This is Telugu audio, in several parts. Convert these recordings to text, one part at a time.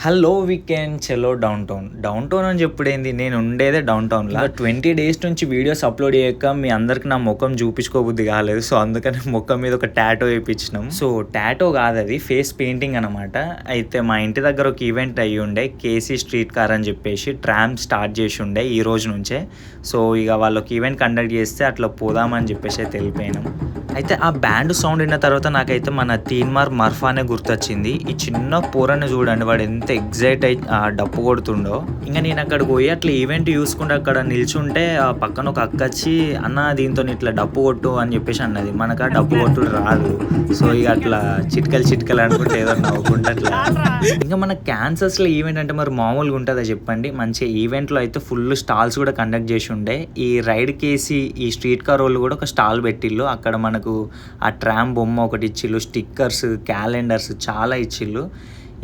హలో వీకెండ్ చలో డౌన్ టౌన్ అని చెప్పుడేంది, నేను ఉండేదే డౌన్ టౌన్లో. 20 days నుంచి వీడియోస్ అప్లోడ్ చేయక మీ అందరికి నా ముఖం చూపించుకోబుద్ది కాలేదు. సో అందుకని ముఖం మీద ఒక టాటో వేయించినాం. సో టాటో కాదు, అది ఫేస్ పెయింటింగ్ అనమాట. అయితే మా ఇంటి దగ్గర ఒక ఈవెంట్ అయ్యి ఉండే, కేసీ స్ట్రీట్ కార్ అని చెప్పేసి ట్రామ్ స్టార్ట్ చేసి ఉండే ఈ రోజు నుంచే. సో ఇక వాళ్ళకి ఈవెంట్ కండక్ట్ చేస్తే అట్లా పోదామని చెప్పేసి అయితే వెళ్ళిపోయినాం. అయితే ఆ బ్యాండ్ సౌండ్ విన్న తర్వాత నాకైతే మన తీన్మార్ మర్ఫానే గుర్తొచ్చింది. ఈ చిన్న పోరని చూడండి, వాడు ఎంత ఎగ్జైట్ అయి డప్పు కొడుతుండో. ఇంకా నేను అక్కడికి పోయి అట్లా ఈవెంట్ చూసుకుంటే అక్కడ నిల్చుంటే ఆ పక్కన ఒక అక్క వచ్చి, అన్న దీంతో ఇట్లా డప్పు కొట్టు అని చెప్పేసి అన్నది. మనకు ఆ డప్పు కొట్టుడు రాదు. సో ఇక అట్లా చిట్కలు అనుకుంటే ఏదో నవ్వుకుంటే అట్లా. ఇంకా మన క్యాన్సర్స్లో ఈవెంట్ అంటే మరి మామూలుగా ఉంటుందా చెప్పండి. మంచి ఈవెంట్లో అయితే ఫుల్ స్టాల్స్ కూడా కండక్ట్ చేసి ఉండే. ఈ రైడ్ కేసి ఈ స్ట్రీట్ కార్ వాళ్ళు కూడా ఒక స్టాల్ పెట్టిళ్ళు. అక్కడ మనకు ఆ ట్రామ్ బొమ్మ ఒకటి ఇచ్చిళ్ళు, స్టిక్కర్స్, క్యాలెండర్స్ చాలా ఇచ్చిళ్ళు.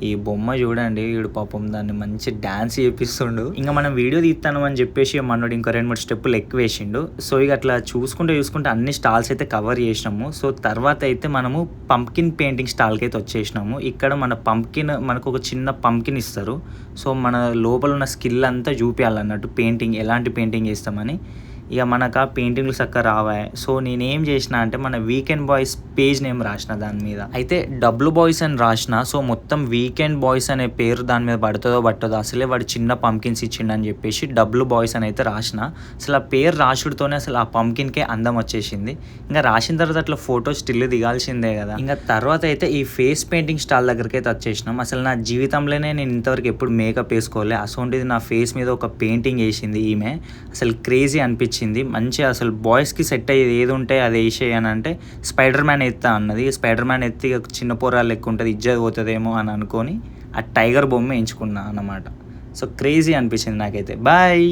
ఈ బొమ్మ చూడండి, వీడు పాపం దాన్ని మంచి డ్యాన్స్ చేపిస్తుండు. ఇంకా మనం వీడియో తీస్తాను అని చెప్పేసి మనోడు ఇంకో 2-3 స్టెప్పులు ఎక్కువ వేసిండు. సో ఇక అట్లా చూసుకుంటే అన్ని స్టాల్స్ అయితే కవర్ చేసినాము. సో తర్వాత అయితే మనము పంప్కిన్ పెయింటింగ్ స్టాల్కి అయితే వచ్చేసినాము. ఇక్కడ మనకు ఒక చిన్న పంప్కిన్ ఇస్తారు. సో మన లోపల ఉన్న స్కిల్ అంతా చూపించాలన్నట్టు, పెయింటింగ్ ఎలాంటి పెయింటింగ్ చేస్తామని. ఇక మనకు ఆ పెయింటింగ్లు చక్కగా రావాయి. సో నేనేం చేసిన అంటే మన వీకెండ్ బాయ్స్ పేజ్ నేమ్ రాసిన దాని మీద. అయితే డబ్ల్యూ బాయ్స్ అని రాసిన. సో మొత్తం వీకెండ్ బాయ్స్ అనే పేరు దాని మీద పడుతుందో అసలే వాడు చిన్న పంకిన్స్ ఇచ్చిండని చెప్పేసి డబ్ల్యూ బాయ్స్ అని అయితే రాసిన. అసలు ఆ పేరు రాసుడితోనే అసలు ఆ పంకిన్కే అందం వచ్చేసింది. ఇంకా రాసిన తర్వాత అట్లా ఫోటో స్టిల్ దిగాల్సిందే కదా. ఇంకా తర్వాత అయితే ఈ ఫేస్ పెయింటింగ్ స్టాల్ దగ్గరికి అయితే వచ్చేసినాం. అసలు నా జీవితంలోనే నేను ఇంతవరకు ఎప్పుడు మేకప్ వేసుకోలే. అసోంటిది నా ఫేస్ మీద ఒక పెయింటింగ్ వేసింది ఈమె. అసలు క్రేజీ అనిపించింది. మంచిగా అసలు బాయ్స్కి సెట్ అయ్యేది ఏది ఉంటే అది వేసేయని అంటే స్పైడర్ మ్యాన్ ఎత్తా అన్నది. స్పైడర్ మ్యాన్ ఎత్తి చిన్న పోరాలు ఎక్కువ ఉంటుంది, ఇజ్జత్ పోతుందేమో అని అనుకొని ఆ టైగర్ బొమ్మ ఎంచుకున్నా అన్నమాట. సో క్రేజీ అనిపించింది నాకైతే. బాయ్.